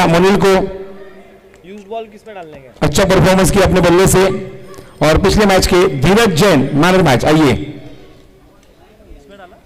मुनील को use ball किस में डालने का? अच्छा परफॉर्मेंस किया अपने बल्ले से। और पिछले मैच के धीरज जैन मैन ऑफ मैच। आइए इसमें डाला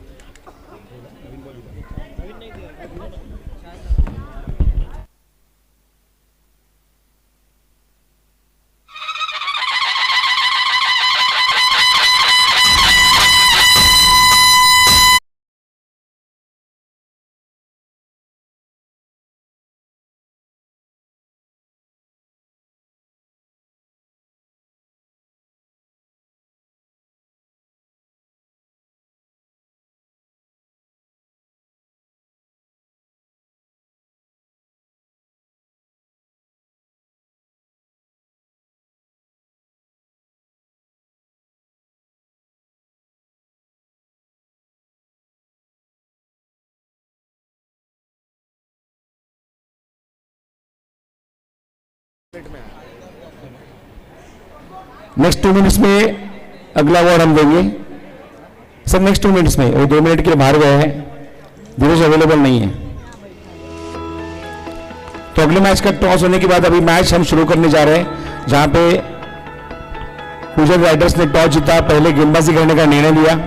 नेक्स्ट 2 मिनट्स में अगला अवार्ड हम देंगे सर। नेक्स्ट 2 मिनट्स में, वो 2 मिनट के लिए बाहर गए हैं, धीरज अवेलेबल नहीं है। तो अगले मैच का टॉस होने के बाद अभी मैच हम शुरू करने जा रहे हैं, जहां पे गुजरात राइडर्स ने टॉस जीता, पहले गेंदबाजी करने का निर्णय लिया।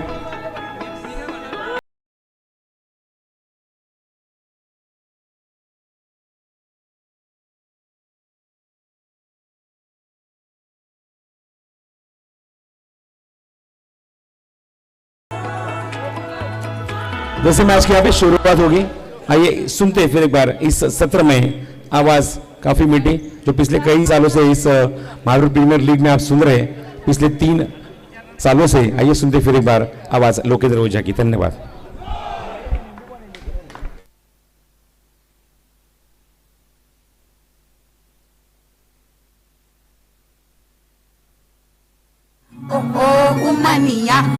जैसे मैच की यहाँ पे शुरुआत होगी, आइए सुनते फिर एक बार इस सत्र में आवाज काफी मीठी जो पिछले कई सालों से इस महावीर प्रीमियर लीग में आप सुन रहे हैं, पिछले 3 सालों से। आइए सुनते फिर एक बार आवाज लोकेंद्र ओझा की। धन्यवाद। Humanía.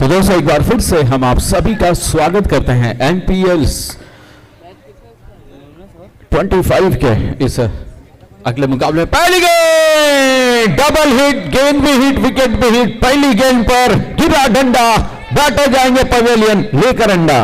तो दोस्तों एक बार फिर से हम आप सभी का स्वागत करते हैं एनपीएल 25 के इस अगले मुकाबले में। पहली गेंद डबल हिट, गेंद भी हिट, विकेट भी हिट। पहली गेंद पर गिरा डंडा, बैटर जाएंगे पवेलियन लेकर अंडा।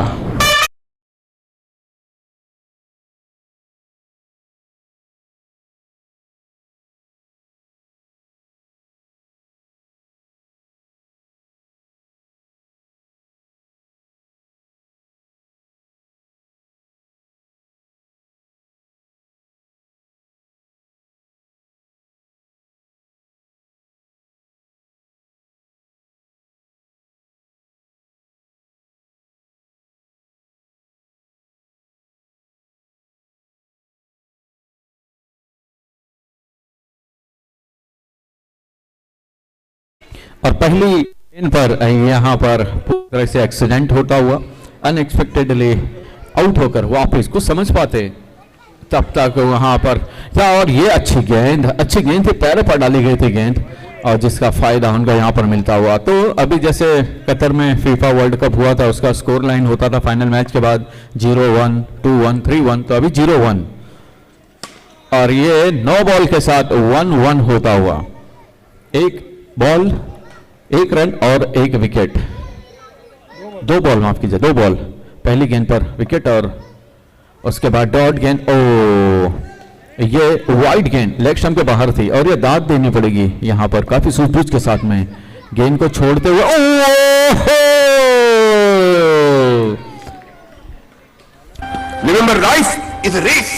और पहली गेंद पर यहां पर पूरी तरह से एक्सीडेंट होता हुआ अनएक्सपेक्टेडली आउट होकर वापस कुछ समझ पाते तब तक वहां पर क्या। और ये अच्छी गेंद थी, पैरों पर डाली गई थी गेंद, और जिसका फायदा उनका यहां पर मिलता हुआ। तो अभी जैसे कतर में फीफा वर्ल्ड कप हुआ था, उसका स्कोर लाइन होता था फाइनल मैच के बाद 0-1, 2-1, 3-1, तो अभी 0-1 और ये 9 बॉल के साथ 1-1 होता हुआ। 1 बॉल 1 रन और 1 विकेट। 2 बॉल, माफ कीजिए, 2 बॉल। पहली गेंद पर विकेट और उसके बाद डॉट गेंद। ओ, ये वाइड गेंद लेग स्टंप के बाहर थी और ये दाद देनी पड़ेगी यहां पर काफी सूझबूझ के साथ में गेंद को छोड़ते हुए। Remember, life is a race.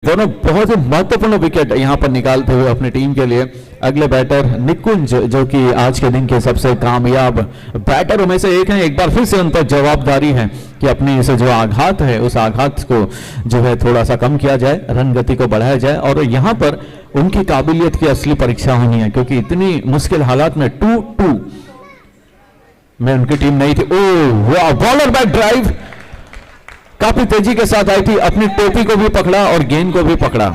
दोनों बहुत ही महत्वपूर्ण विकेट यहां पर निकालते हुए अपनी टीम के लिए। अगले बैटर निकुंज, जो कि आज के दिन के सबसे कामयाब बैटरों में से एक हैं। एक बार फिर से उन पर जवाबदारी है कि अपनी इस जो आघात है उस आघात को जो है थोड़ा सा कम किया जाए, रन गति को बढ़ाया जाए, और यहां पर उनकी काबिलियत की असली परीक्षा होनी है, क्योंकि इतनी मुश्किल हालात में 2-2 में उनकी टीम नहीं थी। ओह वाह, बॉलर बैक ड्राइव काफी तेजी के साथ आई थी, अपनी टोपी को भी पकड़ा और गेंद को भी पकड़ा।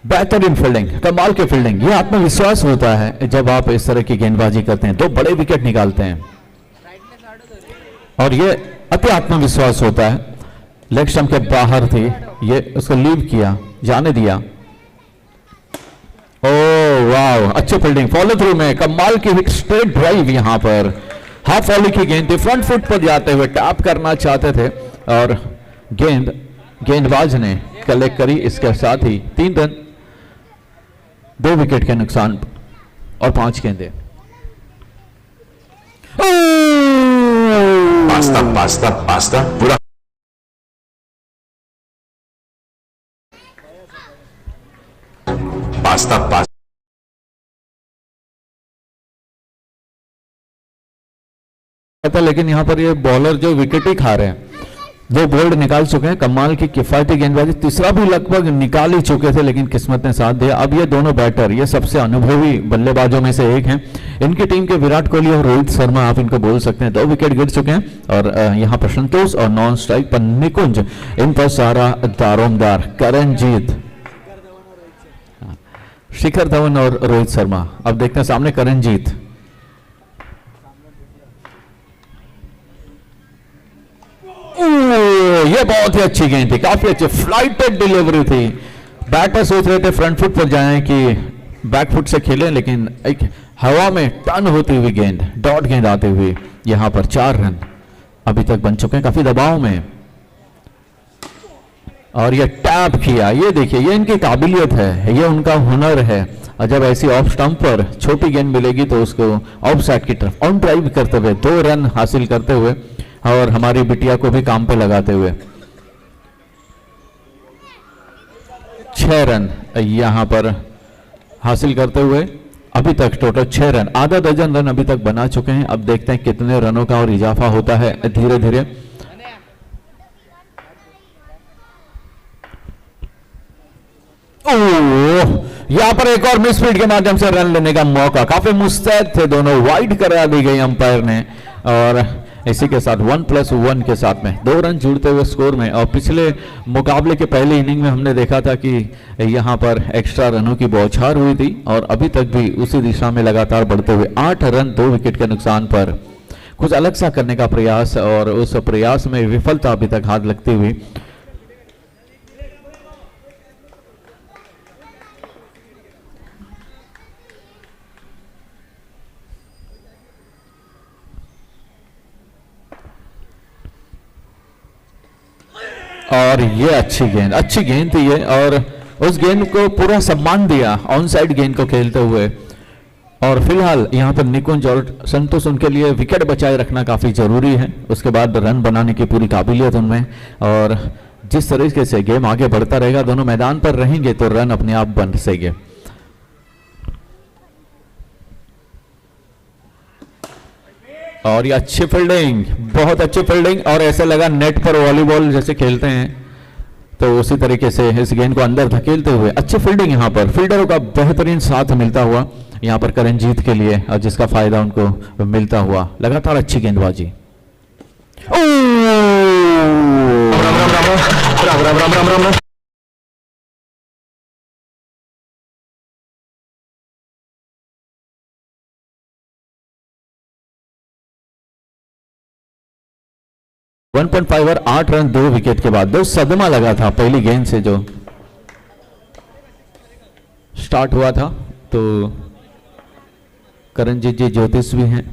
बेहतरीन फील्डिंग, कमाल की फील्डिंग। यह आत्मविश्वास होता है जब आप इस तरह की गेंदबाजी करते हैं, 2 बड़े विकेट निकालते हैं, और यह अति आत्मविश्वास होता है। लेग स्टंप के बाहर थी, ये उसको लीव किया, जाने दिया। ओह वाह, अच्छी फील्डिंग, फॉलो थ्रू में कमाल की हिट, स्ट्रेट ड्राइव। यहां पर हाफ वॉली की गेंद थी, फ्रंट फुट पर जाते हुए टैप करना चाहते थे, और गेंदबाज ने कलेक्ट करी। इसके साथ ही 3 रन, 2 विकेट के नुकसान और 5 गेंदें। पास्ता पूरा पास्ता था, लेकिन यहां पर ये बॉलर जो विकेट ही खा रहे हैं, 2 बोल्ड निकाल चुके हैं। कमाल की किफायती गेंदबाजी, तीसरा भी लगभग निकाल ही चुके थे, लेकिन किस्मत ने साथ दिया। अब ये दोनों बैटर, ये सबसे अनुभवी बल्लेबाजों में से एक हैं। इनकी टीम के विराट कोहली और रोहित शर्मा, आप इनको बोल सकते हैं, 2 विकेट गिर चुके हैं, और यहां पर संतोष और नॉन स्ट्राइक पर निकुंज, इन पर सारा दारोमदार करणजीत, शिखर धवन और रोहित शर्मा। अब देखते हैं सामने करणजीत, ये बहुत ही अच्छी गेंद थी, काफी अच्छी फ्लाइटेड डिलीवरी थी। बैटर सोच रहे थे फ्रंट फुट पर जाएं कि बैक फुट से खेलें, लेकिन एक हवा में टर्न होती हुई गेंद, डॉट गेंद आते हुए यहां पर 4 रन अभी तक बन चुके हैं, काफी दबाव में। और ये टैप किया, ये देखिए, ये इनकी काबिलियत है, ये उनका हुनर है। और जब ऐसी ऑफ स्टंप पर छोटी गेंद मिलेगी तो उसको ऑफ साइड की तरफ ऑन ड्राइव करते हुए 2 रन हासिल करते हुए, और हमारी बिटिया को भी काम पे लगाते हुए 6 रन यहां पर हासिल करते हुए अभी तक टोटल 6 रन, आधा दर्जन रन अभी तक बना चुके हैं। अब देखते हैं कितने रनों का और इजाफा होता है धीरे धीरे। यहां पर एक और मिस फील्ड के माध्यम से रन लेने का मौका, काफी मुस्तैद थे दोनों, वाइड करा दी गई अंपायर ने, और इसी के साथ 1+1 के साथ में 2 रन जुड़ते हुए स्कोर में। और पिछले मुकाबले के पहले इनिंग में हमने देखा था कि यहां पर एक्स्ट्रा रनों की बौछार हुई थी, और अभी तक भी उसी दिशा में लगातार बढ़ते हुए 8 रन 2 विकेट के नुकसान पर कुछ अलग सा करने का प्रयास, और उस प्रयास में विफलता अभी तक हाथ लगती हुई। और ये अच्छी गेंद थी ये, और उस गेंद को पूरा सम्मान दिया ऑन साइड गेंद को खेलते हुए। और फिलहाल यहां पर निकुंज और संतोष, उनके लिए विकेट बचाए रखना काफी जरूरी है, उसके बाद रन बनाने की पूरी काबिलियत उनमें। और जिस तरीके से गेम आगे बढ़ता रहेगा, दोनों मैदान पर रहेंगे तो रन अपने आप बन सकेंगे। और ये अच्छी फील्डिंग, बहुत अच्छी फील्डिंग, और ऐसे लगा नेट पर वॉलीबॉल जैसे खेलते हैं, तो उसी तरीके से इस गेंद को अंदर धकेलते हुए अच्छी फील्डिंग, यहां पर फील्डरों का बेहतरीन साथ मिलता हुआ यहां पर करणजीत के लिए, और जिसका फायदा उनको मिलता हुआ। लगातार अच्छी गेंदबाजी। राम 1.5 ओवर 8 रन 2 विकेट के बाद 2 सदमा लगा था पहली गेंद से जो स्टार्ट हुआ था। तो करणजीत जी ज्योतिष भी हैं।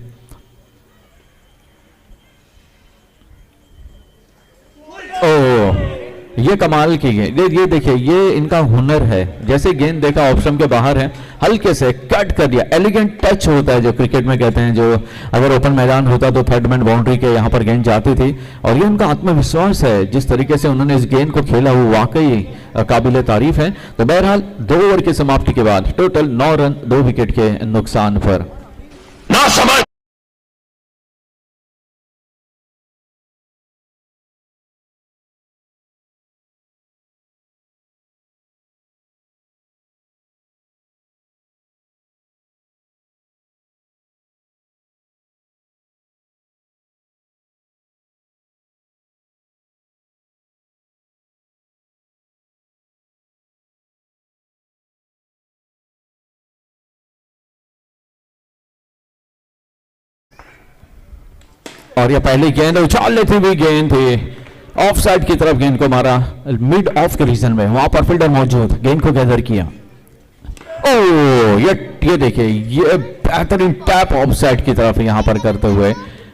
ओह, ये कमाल की गेंद, ये देखिए, ये इनका हुनर है। जैसे गेंद देखा ऑप्शन के बाहर है, हल्के से कट कर दिया। एलिगेंट टच होता है जो क्रिकेट में कहते हैं, जो अगर ओपन मैदान होता तो थर्ड मैन बाउंड्री के यहाँ पर गेंद जाती थी। और ये उनका आत्मविश्वास है, जिस तरीके से उन्होंने इस गेंद को खेला वो वाकई काबिले तारीफ है। तो बहरहाल 2 ओवर की समाप्ति के बाद टोटल 9 रन 2 विकेट के नुकसान पर। ना समझ। और ये पहली गेंद उछाल लेती हुई गेंद थी, ऑफ साइड की तरफ गेंद को मारा, मिड ऑफ के रीजन में, वहां पर फील्डर मौजूद, गेंद को गैदर किया। ओ ये देखिए, ये बेहतरीन टैप ऑफ साइड की तरफ यहां पर करते हुए,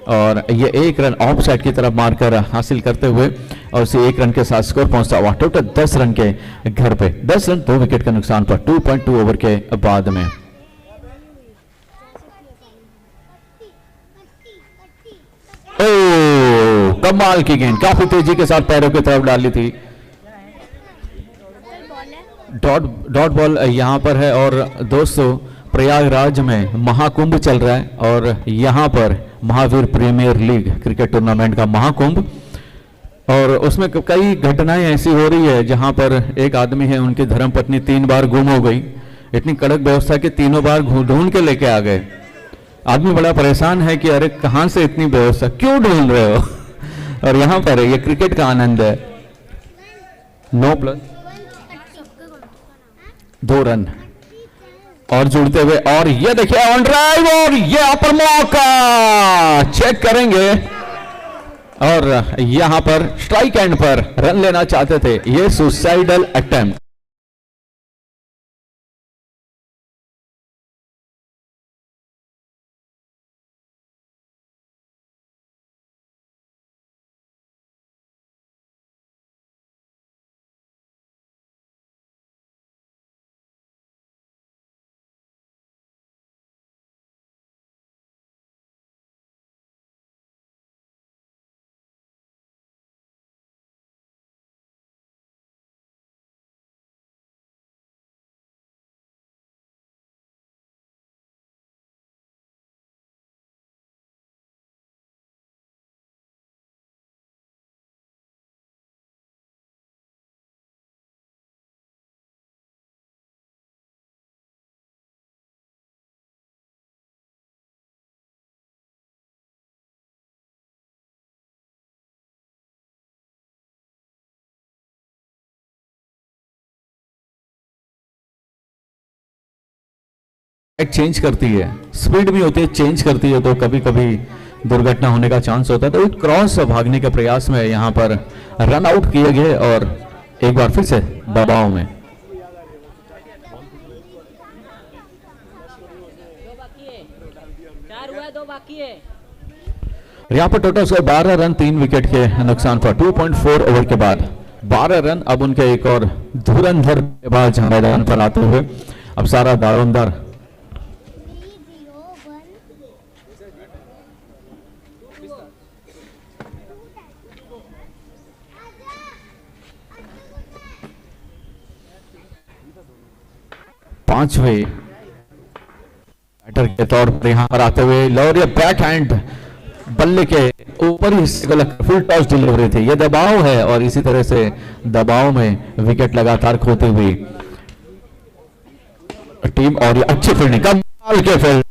और ये 1 रन ऑफ साइड की तरफ मारकर हासिल करते हुए, और उसे 1 रन के साथ स्कोर पहुंचता हुआ टोटल 10 रन के घर पे, 10 रन 2 विकेट के नुकसान पर 2.2 ओवर के बाद में। ओ कमाल की गेंद, काफी तेजी के साथ पैरों की तरफ डाली थी। डॉट बॉल यहां पर है। और दोस्तों, प्रयागराज में महाकुंभ चल रहा है, और यहां पर Mahavir premier league cricket tournament का महाकुंभ, और उसमें कई घटनाएं ऐसी हो रही है जहां पर एक आदमी है, उनकी धर्मपत्नी 3 बार गुम हो गई। इतनी कड़क व्यवस्था कि तीनों बार ढूंढ के लेके आ गए। आदमी बड़ा परेशान है कि अरे कहां से इतनी व्यवस्था, क्यों ढूंढ रहे हो। और यहां पर ये क्रिकेट का आनंद है। 9+, 2 रन और जुड़ते हुए, और ये देखिए ऑन ड्राइव, और ये यहाँ पर मौका चेक करेंगे, और यहां पर स्ट्राइक एंड पर रन लेना चाहते थे। ये सुसाइडल अटेम्प्ट। चेंज करती है, स्पीड भी होती है, चेंज करती है, तो कभी कभी दुर्घटना होने का चांस होता है। तो एक क्रॉस भागने के प्रयास में यहां पर रन आउट किए गए, और एक बार फिर से दबाव में। यहां पर टोटल 12 रन 3 विकेट के नुकसान पर 2.4 ओवर के बाद 12 रन। अब उनके एक और धुरंधर गेंदबाज मैदान पर आते हुए, अब सारा दारोमदार पांचवें बैटर के तौर पर यहां पर आते हुए, लौर्य बैक हैंड बल्ले के ऊपर हिस्से को फुल टॉस डिलीवरी थी। यह दबाव है, और इसी तरह से दबाव में विकेट लगातार खोती हुई टीम, और ये अच्छी फील्डिंग, कमाल के फील्ड,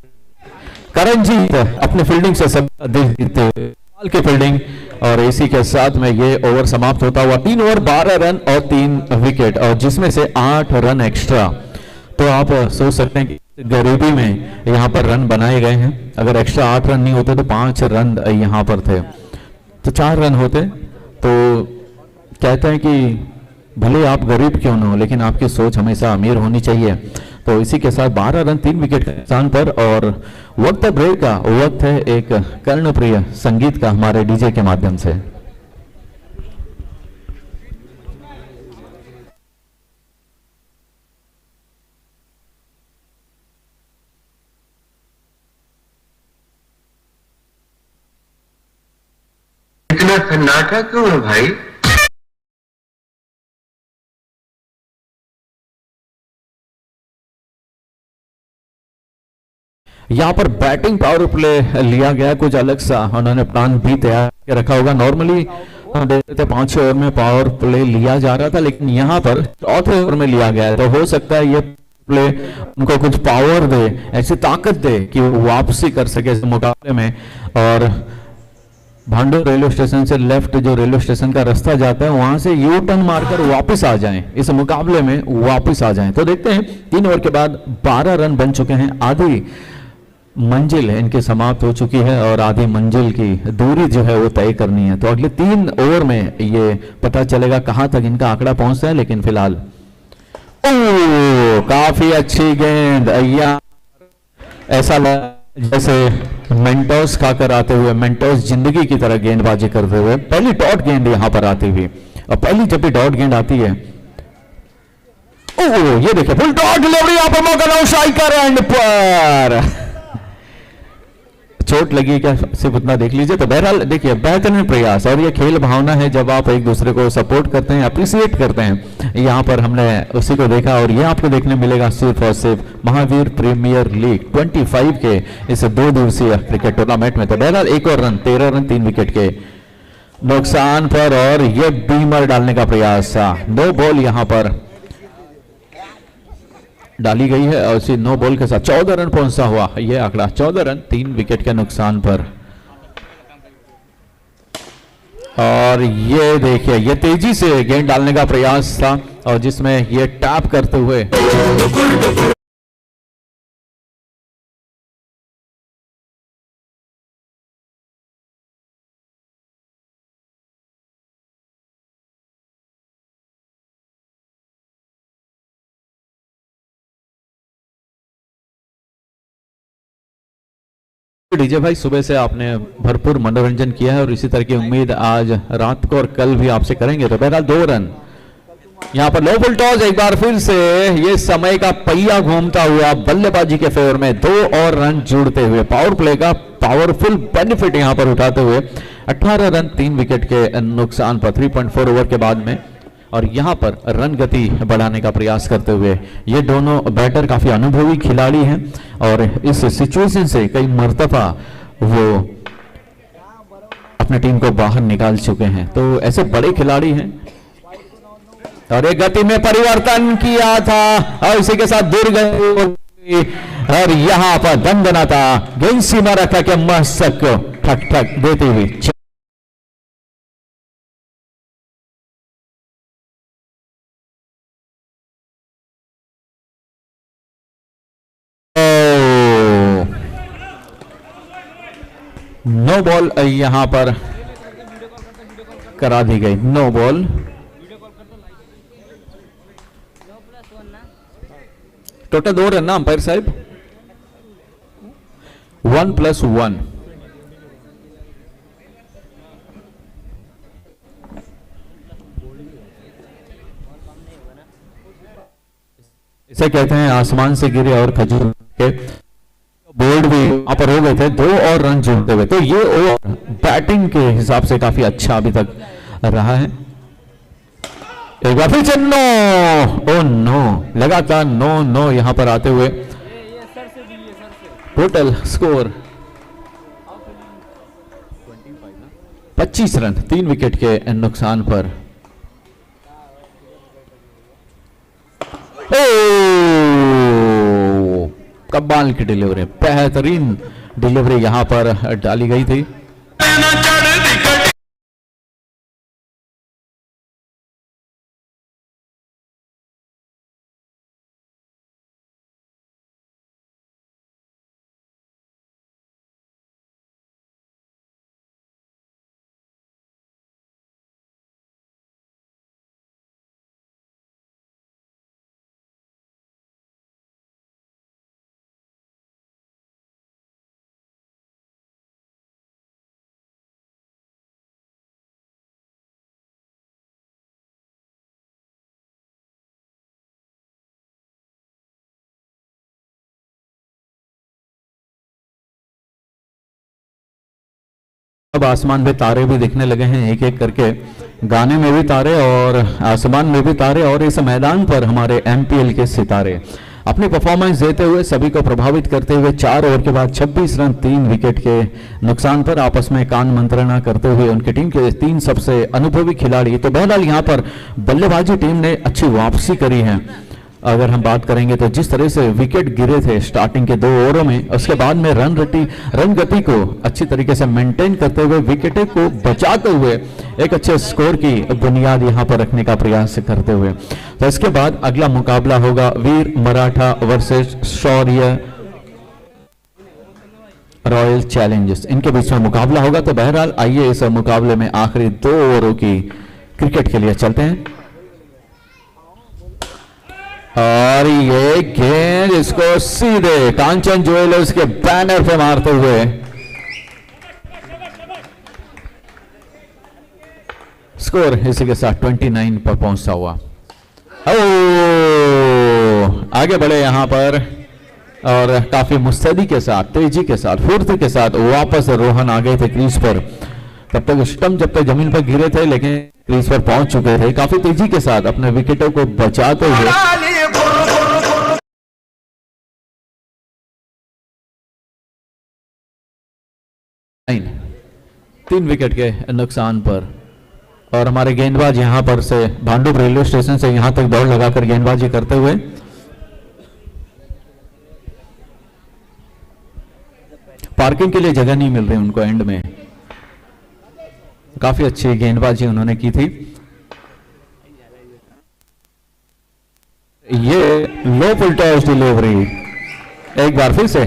करणजीत अपने फील्डिंग से सब दिल जीतते हुए, कमाल की फील्डिंग। और इसी के साथ में ये ओवर समाप्त होता हुआ 3 ओवर 12 रन और 3 विकेट, और जिसमें से 8 रन एक्स्ट्रा। तो आप सोच सकते हैं कि गरीबी में यहां पर रन बनाए गए हैं। अगर एक्स्ट्रा 8 रन नहीं होते तो 5 रन यहां पर थे, तो 4 रन होते। तो कहते हैं कि भले आप गरीब क्यों न हो, लेकिन आपकी सोच हमेशा अमीर होनी चाहिए। तो इसी के साथ 12 रन 3 विकेट के स्थान पर, और वक्त ब्रेक का वक्त है एक कर्णप्रिय संगीत का हमारे डीजे के माध्यम से। इतना सन्नाटा क्यों है भाई? यहाँ पर बैटिंग पावर प्ले लिया गया, कुछ अलग सा उन्होंने प्लान भी तैयार करके रखा होगा। नॉर्मली हम देखते थे 5-6 ओवर में पावर प्ले लिया जा रहा था, लेकिन यहाँ पर चौथे ओवर में लिया गया है। तो हो सकता है ये प्ले उनको कुछ पावर दे, ऐसी ताकत दे कि वो वापसी कर सके इस मुकाबले में। और भांडुप रेलवे स्टेशन से लेफ्ट जो रेलवे स्टेशन का रास्ता जाता है, वहां से यू टर्न मारकर वापस आ जाएं, इस मुकाबले में वापस आ जाएं। तो देखते हैं 3 ओवर के बाद 12 रन बन चुके हैं, आधी मंजिल इनकी समाप्त हो चुकी है और आधी मंजिल की दूरी जो है वो तय करनी है। तो अगले 3 ओवर में ये पता चलेगा कहां तक इनका आंकड़ा पहुंचता है। लेकिन फिलहाल काफी अच्छी गेंद, या ऐसा लगा जैसे मेंटोस खाकर आते हुए, मेंटोस जिंदगी की तरह गेंदबाजी करते हुए, पहली डॉट गेंद यहां पर आती हुई। और पहली जब भी डॉट गेंद आती है, ये देखिए फुल डॉट डिलीवरी, यहां पर मौका नो स्ट्राइकर एंड पर चोट लगी क्या, सिर्फ उतना देख लीजिए। तो बहरहाल देखिए बेहतरीन प्रयास, और ये खेल भावना है जब आप एक दूसरे को सपोर्ट करते हैं, अप्रिसिएट करते हैं। यहाँ पर हमने उसी को देखा, और ये आपको देखने मिलेगा सिर्फ और सिर्फ महावीर प्रीमियर लीग 25 के इस 2 दिवसीय क्रिकेट टूर्नामेंट में। तो बहरहाल 1 और रन, 13 रन 3 विकेट के नुकसान पर, और ये बीमर डालने का प्रयास था। 2 बॉल यहां पर डाली गई है, और इसी 9 बॉल के साथ 14 रन पहुंचता हुआ यह आंकड़ा, 14 रन 3 विकेट के नुकसान पर। और ये देखिए ये तेजी से गेंद डालने का प्रयास था, और जिसमें ये टैप करते हुए डीजे भाई, सुबह से आपने भरपूर मनोरंजन किया है, और इसी तरह की उम्मीद आज रात को और कल भी आपसे करेंगे। तो बहरहाल 2 रन यहां पर, लो फुल टॉस, एक बार फिर से ये समय का पहिया घूमता हुआ बल्लेबाजी के फेवर में 2 और रन जुड़ते हुए, पावर प्ले का पावरफुल बेनिफिट यहां पर उठाते हुए 18 रन 3 विकेट के नुकसान पर 3.4 ओवर के बाद में। और यहां पर रन गति बढ़ाने का प्रयास करते हुए ये दोनों बैटर काफी अनुभवी खिलाड़ी हैं, और इस सिचुएशन से कई मर्तबा वो अपने टीम को बाहर निकाल चुके हैं। तो ऐसे बड़े खिलाड़ी हैं, और एक गति में परिवर्तन किया था, और इसी के साथ दूर गए, और यहां पर दंदनाता गेंद सीमा रखा के मस्तक को ठक ठक देती हुई नो बॉल यहां पर करा दी गई, नो बॉल। टोटल 2 रन ना अंपायर साहब, 1+1। इसे कहते हैं आसमान से गिरे और खजूर के बोल्ड भी वहां पर हो गए थे, 2 और रन जोड़ते हुए। तो ये ओवर बैटिंग के हिसाब से काफी अच्छा अभी तक रहा है। एक बार फिर से नो, ओ नो, लगातार 9 यहां पर आते हुए टोटल स्कोर 25 रन 3 विकेट के नुकसान पर। कमाल की डिलीवरी, बेहतरीन डिलीवरी यहां पर डाली गई थी। अब आसमान में तारे भी दिखने लगे हैं एक एक करके, गाने में भी तारे और आसमान में भी तारे, और इस मैदान पर हमारे एमपीएल के सितारे अपनी परफॉर्मेंस देते हुए सभी को प्रभावित करते हुए 4 ओवर के बाद 26 रन 3 विकेट के नुकसान पर आपस में कान मंत्रणा करते हुए उनकी टीम के 3 सबसे अनुभवी खिलाड़ी। तो बहरहाल यहां पर बल्लेबाजी टीम ने अच्छी वापसी करी है। अगर हम बात करेंगे तो जिस तरह से विकेट गिरे थे स्टार्टिंग के 2 ओवरों में, उसके बाद में रन गति को अच्छी तरीके से मेंटेन करते हुए, विकेटें को बचाते हुए एक अच्छे स्कोर की बुनियाद यहां पर रखने का प्रयास करते हुए, तो इसके बाद अगला मुकाबला होगा वीर मराठा वर्सेस शौर्य रॉयल चैलेंजर्स, इनके बीच में मुकाबला होगा। तो बहरहाल आइए इस मुकाबले में आखिरी 2 ओवरों की क्रिकेट के लिए चलते हैं। और ये गेंद इसको सीधे कांचन ज्वेलर्स के बैनर पे मारते हुए स्कोर इसी के साथ 29 पर पहुंचता हुआ। ओ आगे बढ़े यहां पर और काफी मुस्तैदी के साथ, तेजी के साथ, फुर्ती के साथ वापस रोहन आ गए थे क्रीज पर। तब तक स्टंप जब तक जमीन पर गिरे थे लेकिन क्रीज पर पहुंच चुके थे, काफी तेजी के साथ अपने विकेटों को बचाते हुए। 3 विकेट के नुकसान पर, और हमारे गेंदबाज यहां पर से भांडुप रेलवे स्टेशन से यहां तक दौड़ लगाकर गेंदबाजी करते हुए पार्किंग के लिए जगह नहीं मिल रही उनको एंड में। काफी अच्छी गेंदबाजी उन्होंने की थी। ये लो फुल टॉस डिलीवरी, एक बार फिर से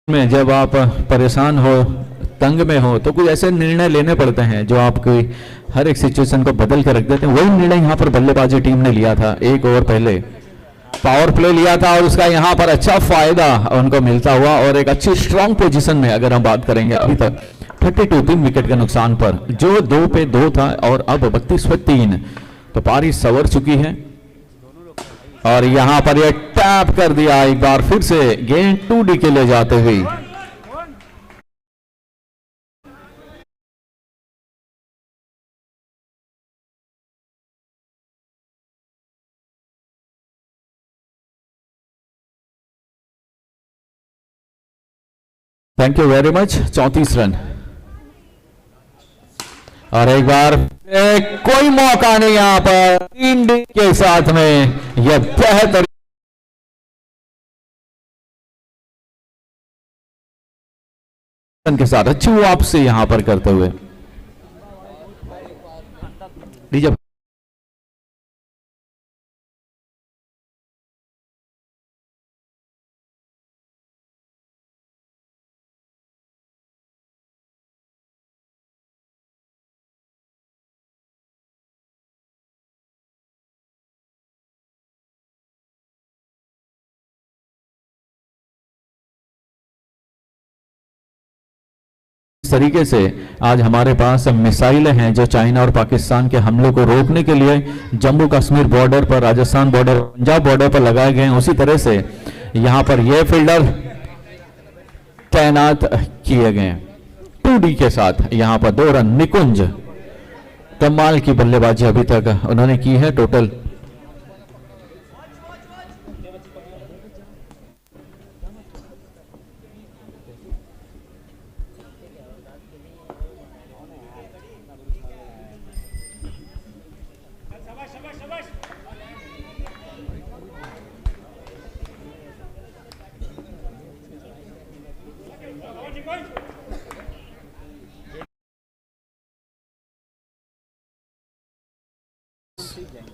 में जब आप परेशान हो, तंग में हो, तो कुछ ऐसे निर्णय लेने पड़ते हैं जो आपकी हर एक सिचुएशन को बदल कर रख देते हैं। वही निर्णय यहां पर बल्लेबाजी टीम ने लिया था। 1 ओवर पहले पावर प्ले लिया था और उसका यहां पर अच्छा फायदा उनको मिलता हुआ, और एक अच्छी स्ट्रांग पोजीशन में अगर हम बात करेंगे अभी तक 32 3 विकेट के नुकसान पर, जो 2 पे 2 था और अब 32 पे 3, तो पारी सवर चुकी है। और यहां पर ये टैप कर दिया एक बार फिर से, गेंद 2D के लिए जाते हुए। Thank you very much. 34 run, और एक बार कोई मौका नहीं यहां पर 3D के साथ में, यह बेहतर के साथ अच्छी वापसी यहां पर करते हुए। डीजे 'इस तरीके से आज हमारे पास मिसाइलें हैं जो चाइना और पाकिस्तान के हमलों को रोकने के लिए जम्मू कश्मीर बॉर्डर पर, राजस्थान बॉर्डर, पंजाब बॉर्डर पर लगाए गए हैं। उसी तरह से यहां पर ये फील्डर तैनात किए गए 2D के साथ। यहां पर 2 रन निकुंज, कमाल की बल्लेबाजी अभी तक उन्होंने की है। टोटल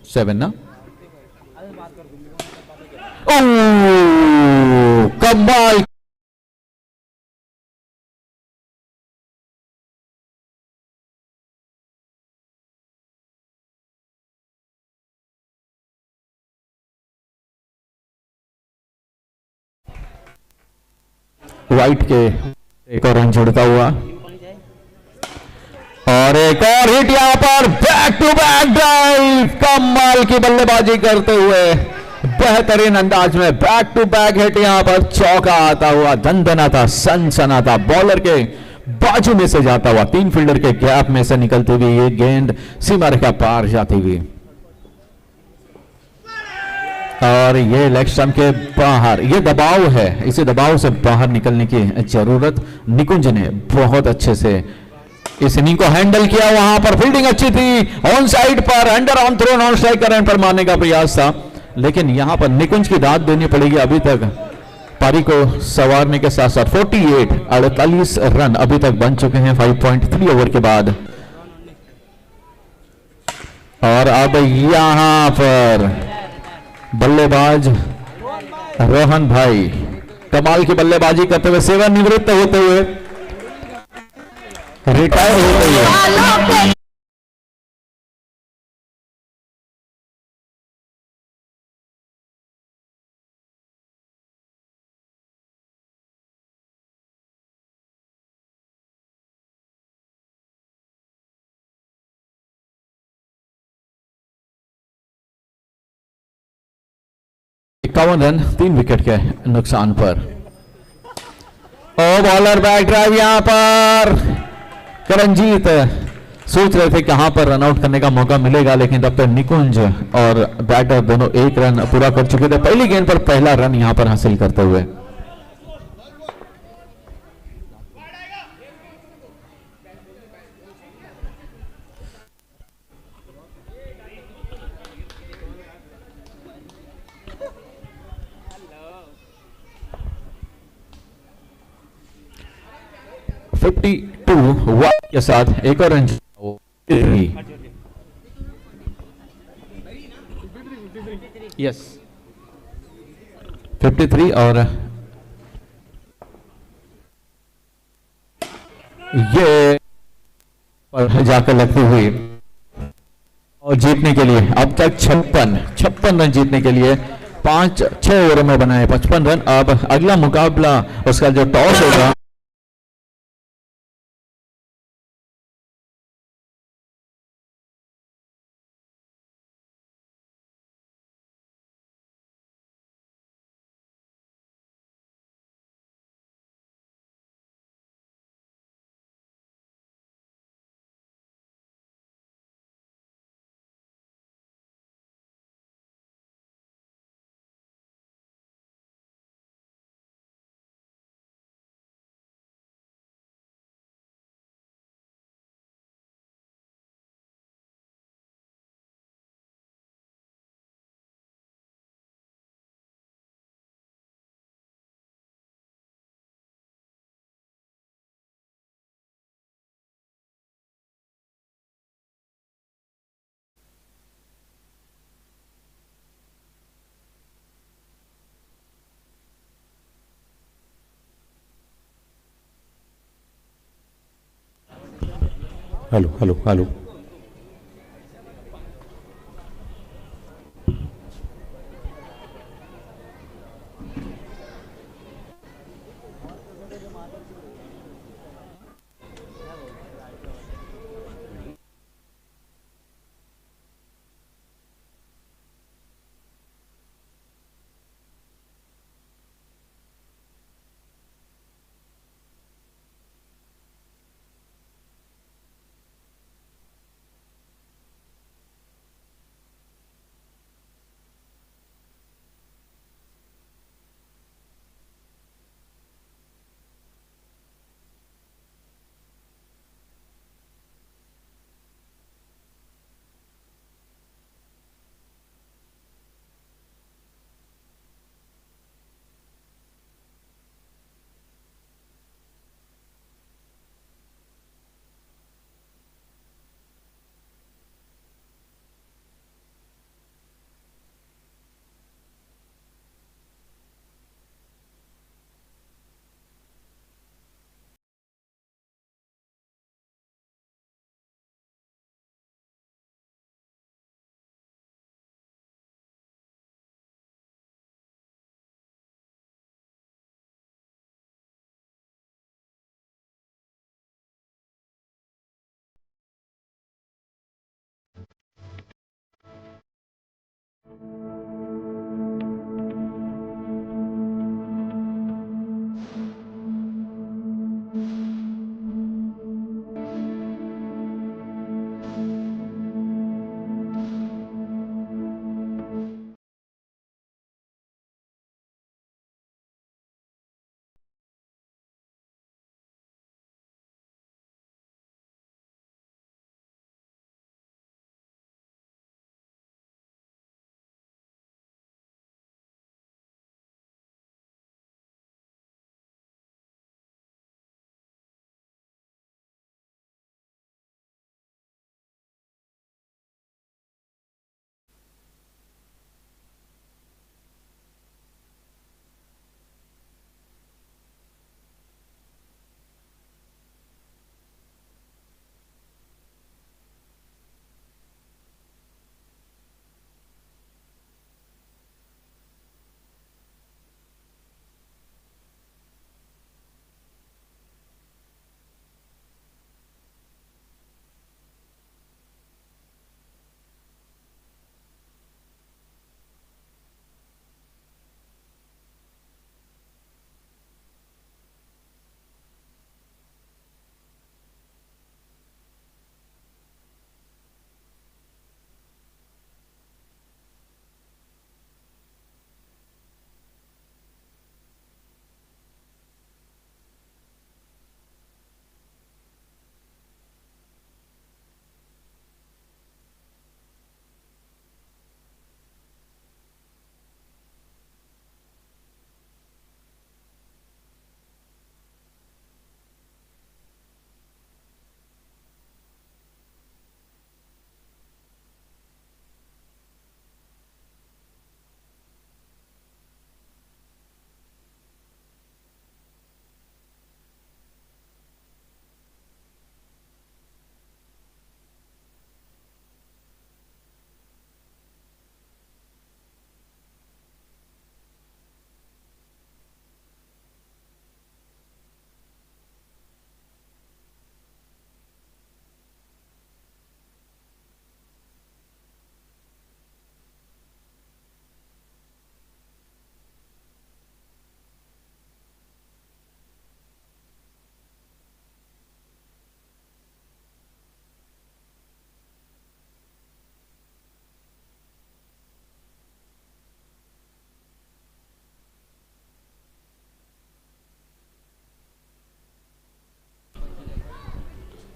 7 ना। ओह कमाल, वाइट के एक और रन जोड़ता हुआ और एक और हिट यहां पर, बैक टू बैक ड्राइव, कमाल की बल्लेबाजी करते हुए बेहतरीन अंदाज में बैक टू बैक हिट, यहां पर चौका आता हुआ, दंदनाता सनसनाता, बॉलर के बाजू में से जाता हुआ, 3 फील्डर के गैप में से निकलती हुई ये गेंद सीमा रेखा पार जाती हुई और ये लेग स्टंप के बाहर। ये दबाव है, इसे दबाव से बाहर निकलने की जरूरत। निकुंज ने बहुत अच्छे से इस इनिंग को हैंडल किया, वहां पर फील्डिंग अच्छी थी, ऑन साइड पर underarm throw non strike का रन पर मारने का प्रयास था, लेकिन यहां पर निकुंज की दाद देनी पड़ेगी। अभी तक पारी को संवारने के साथ साथ 48 रन अभी तक बन चुके हैं 5.3 ओवर के बाद। और अब यहां पर बल्लेबाज रोहन भाई कमाल की बल्लेबाजी करते हुए, सेवानिवृत्त होते हुए, रिटायर होते हुए इक्यावन रन 3 विकेट के नुकसान पर। बॉलर बैक ड्राइव यहां पर, करणजीत सोच रहे थे कहां पर रनआउट करने का मौका मिलेगा, लेकिन तब तक निकुंज और बैटर दोनों 1 रन पूरा कर चुके थे पहली गेंद पर, पहला रन यहां पर हासिल करते हुए। फिफ्टी टू के साथ एक और रन, यस 53 और ये पर जाकर लगती हुई और जीतने के लिए अब तक 56 रन जीतने के लिए 5-6 ओवरों में बनाए 55 रन। अब अगला मुकाबला उसका जो टॉस होगा हेलो हेलो हेलो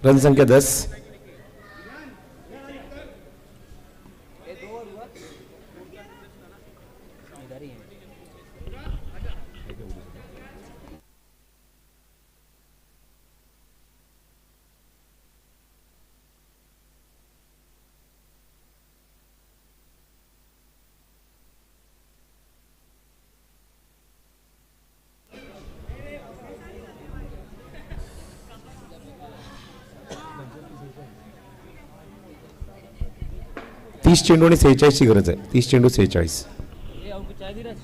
रन संख्या 10। तीस चेंडू आणि 46 ची गरज आहे. 30 चेंडू 46. ये और कुछ है धीरज?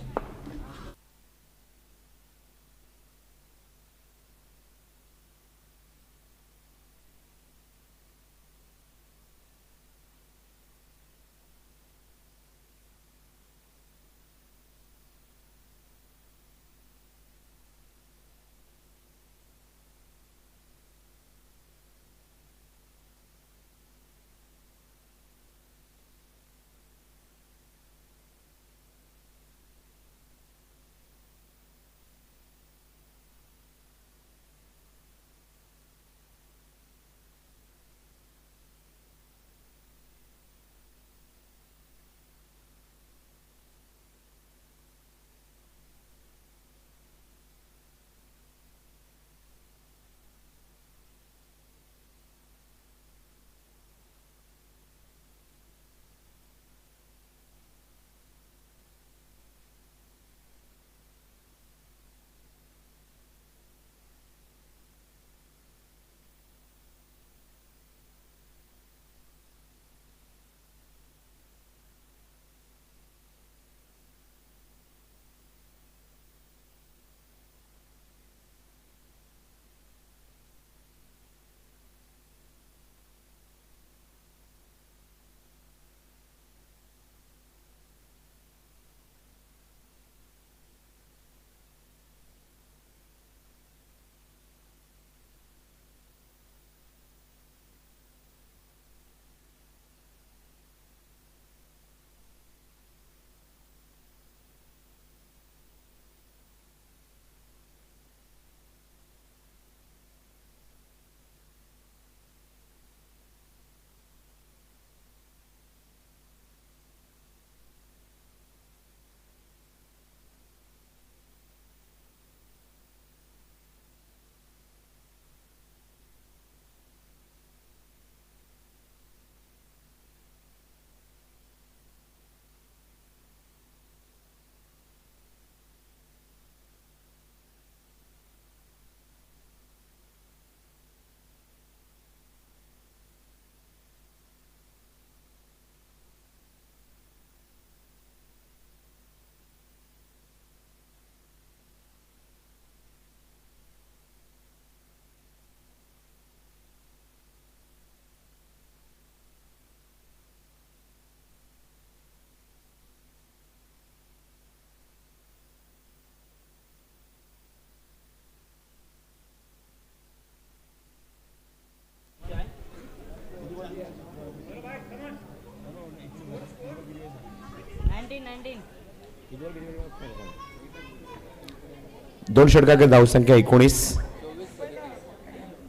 दोन षटकांकडे धावसंख्या 19.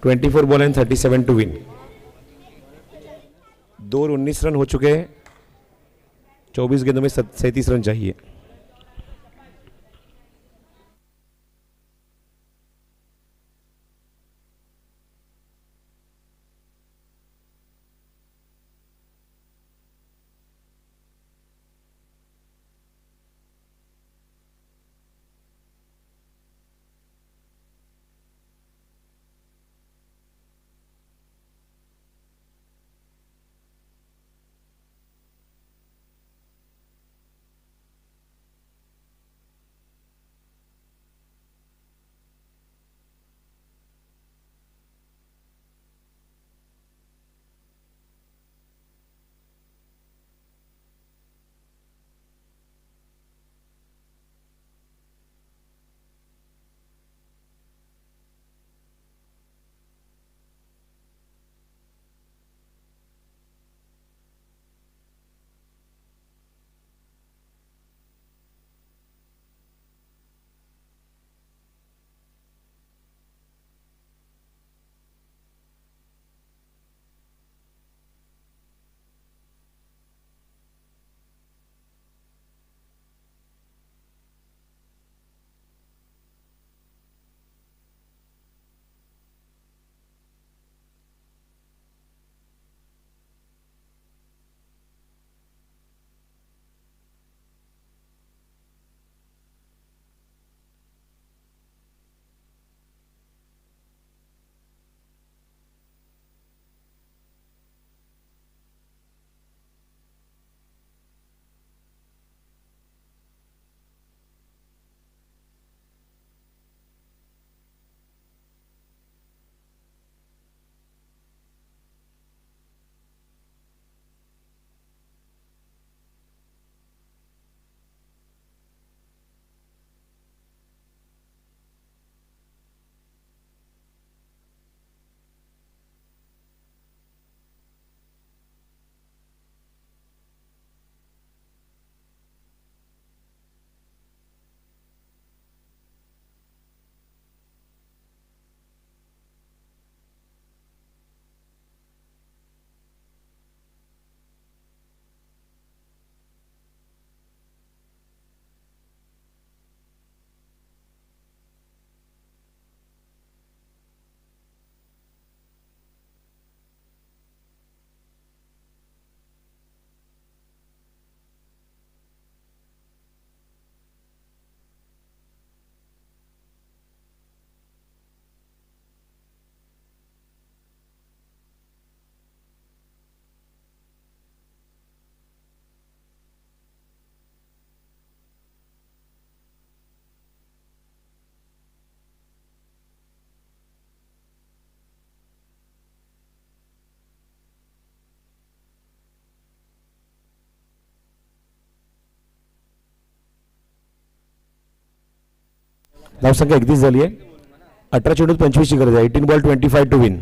24 बॉल एंड 37 टू विन. दो 19 रन हो चुके हैं. 24 गेंदों में 37 रन चाहिए. धावसंख्या 31 झाली आहे. 18 चेंडूत 25 ची गरज आहे. 18 ball 25 to win.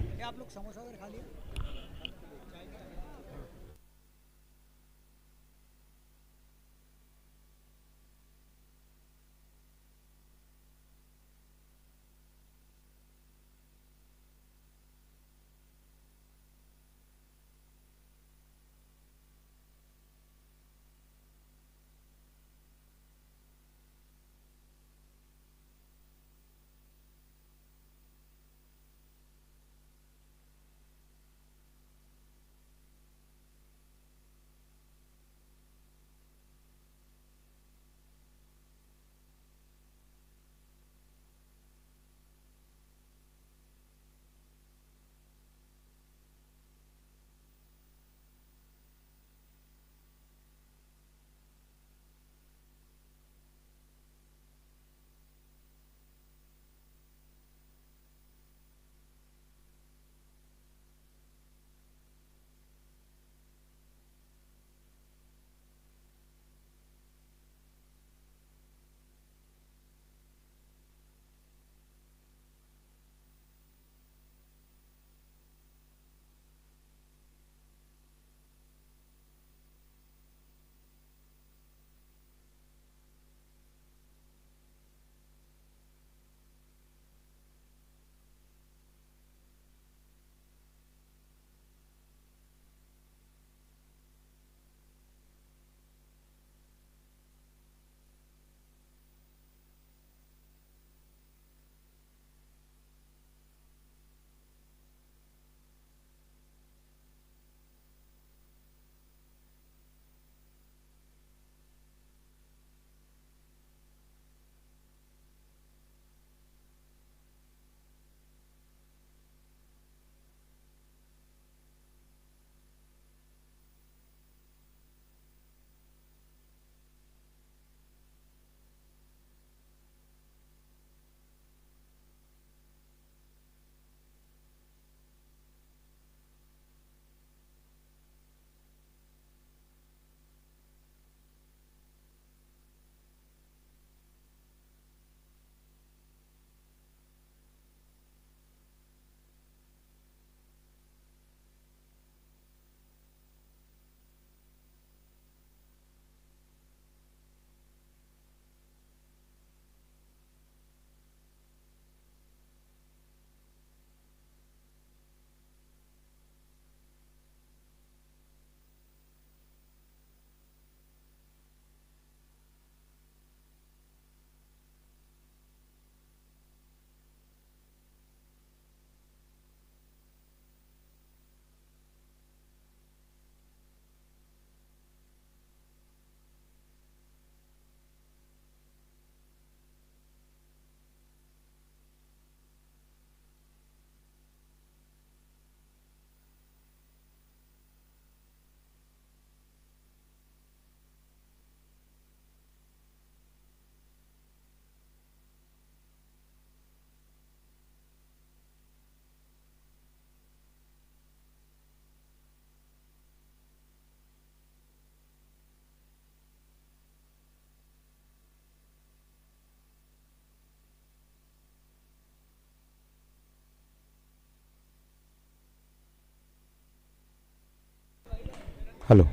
Hello.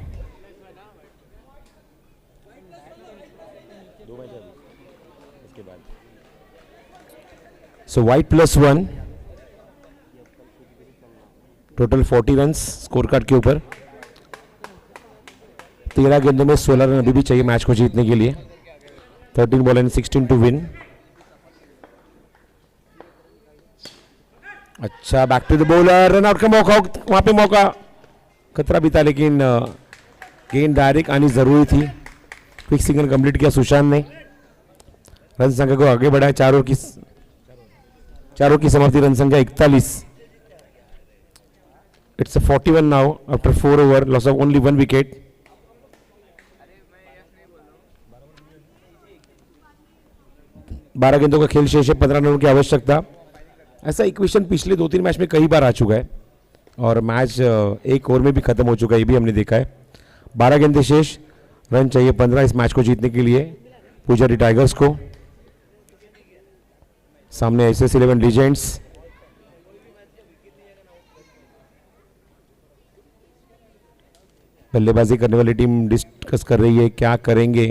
So wide +1 total 40 run score card के ऊपर. 13 गेंदों में 16 रन अभी भी चाहिए मैच को जीतने के लिए. 13 बॉल एंड 16 टू विन. अच्छा back to the bowler. Run out का मौका, वहां पे मौका खतरा भी था लेकिन गेंद डायरेक्ट आनी जरूरी थी. क्विक सिग्नल कंप्लीट किया सुशांत ने. रन संख्या को आगे बढ़ाया. चारों की समाप्ति. रन संख्या 41. It's 41 now after 4 over. Loss of only 1 wicket. बारह गेंदों का खेल शेष है. 15 रनों की आवश्यकता. ऐसा इक्वेशन पिछले 2-3 मैच में कई बार आ चुका है और मैच एक ओवर में भी खत्म हो चुका है. ये भी हमने देखा है. 12 गेंदें शेष. रन चाहिए 15 इस मैच को जीतने के लिए पुजारी टाइगर्स को. सामने SS11 लीजेंड्स। बल्लेबाजी करने वाली टीम डिस्कस कर रही है क्या करेंगे।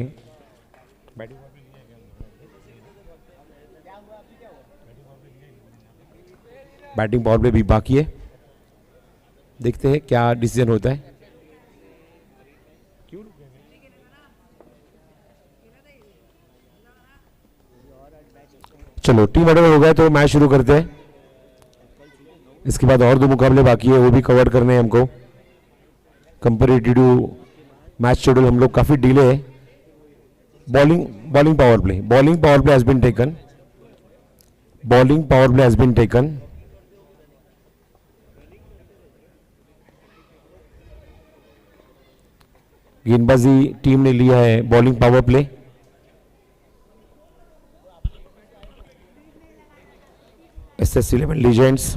बैटिंग पावर प्ले भी बाकी है, देखते हैं क्या डिसीजन होता है। चलो टीम ऑर्डर हो गया तो मैच शुरू करते हैं। इसके बाद और 2 मुकाबले बाकी है, वो भी कवर करने हैं हमको। कंपेरेटिव टू मैच शेड्यूल हम लोग काफी डिले है। Bowling power play has been taken. Bowling power play has been taken. गेंदबाजी टीम ने लिया है bowling power play. SS11 legends.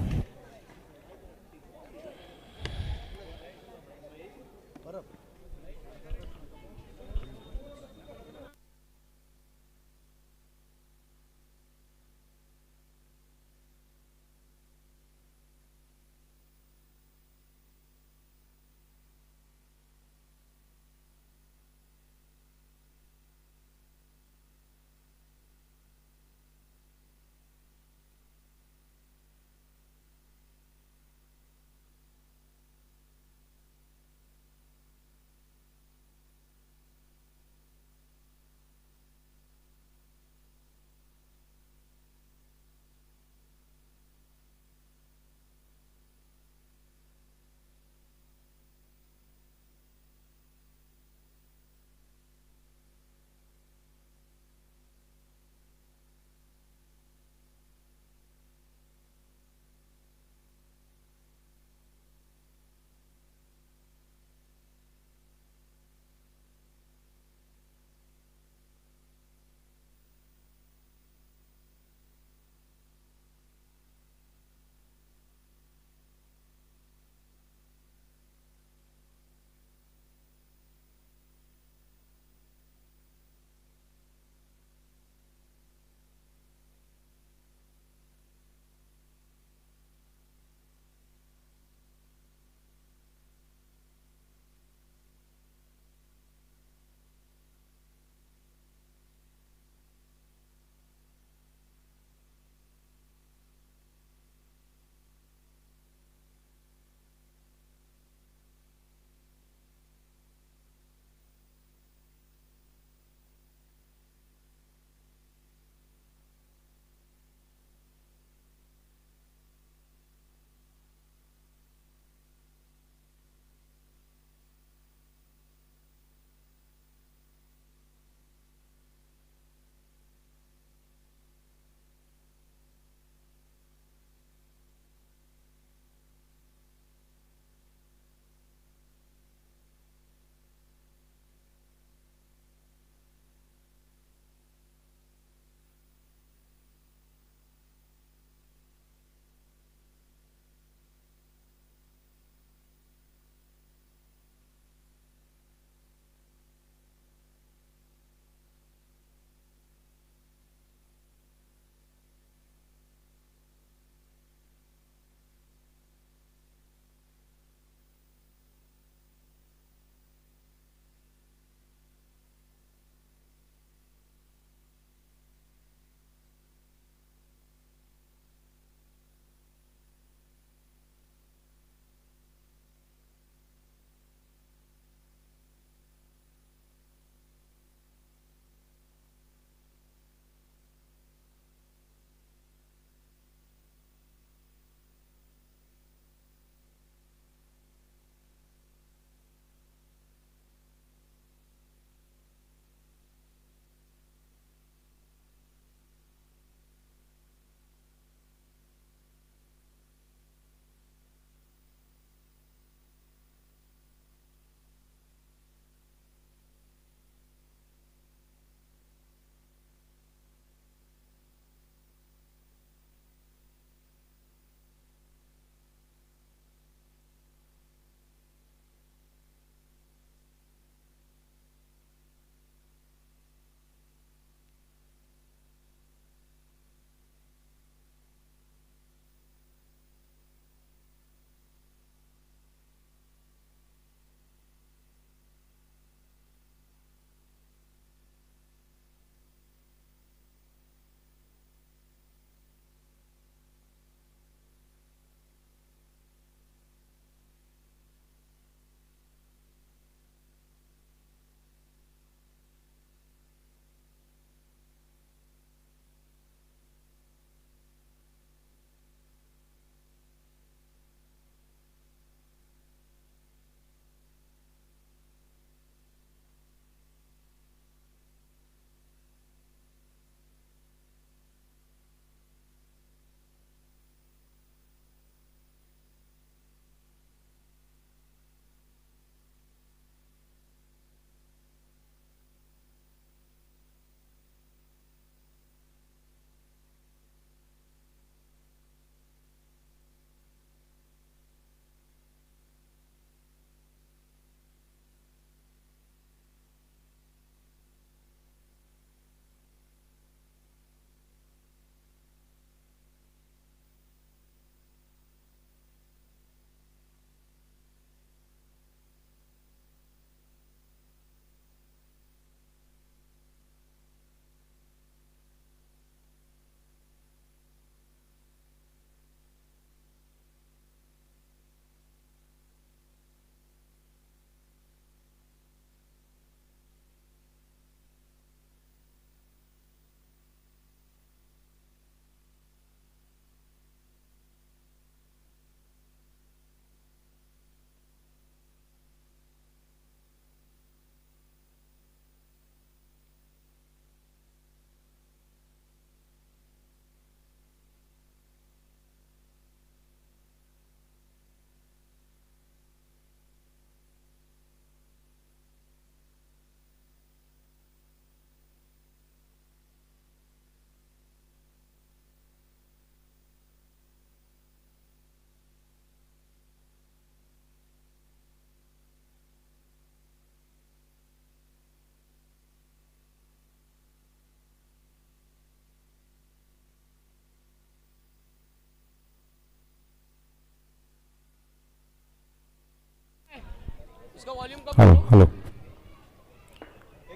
Hello hello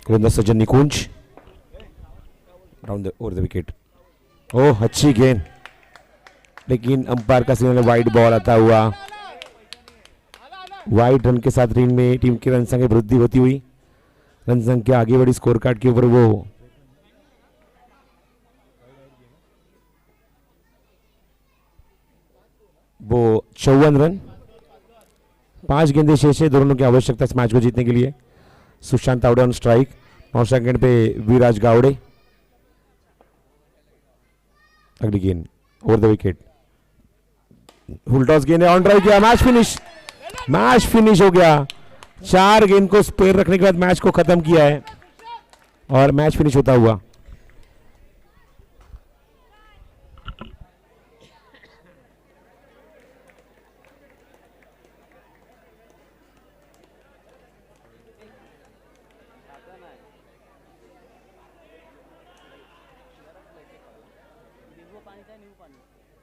Ravindra Sajjan Nikunj round over the wicket. Oh अच्छी गेंद, लेकिन अंपायर का सिग्नल वाइड बॉल आता हुआ। वाइड रन के साथ टीम की रन संख्या वृद्धि होती हुई, रन संख्या आगे बढ़ी स्कोर कार्ड के ऊपर। वो 54 रन, 5 गेंदें शेष है। दोनों की आवश्यकता इस मैच को जीतने के लिए। Sushant Tawde on strike, 9 second पे विराज गावड़े। अगली गेंद over the wicket, full toss गेंद ऑन ड्राइव किया, मैच फिनिश। मैच फिनिश हो गया। 4 गेंद को स्पेयर रखने के बाद मैच को खत्म किया है और मैच फिनिश होता हुआ।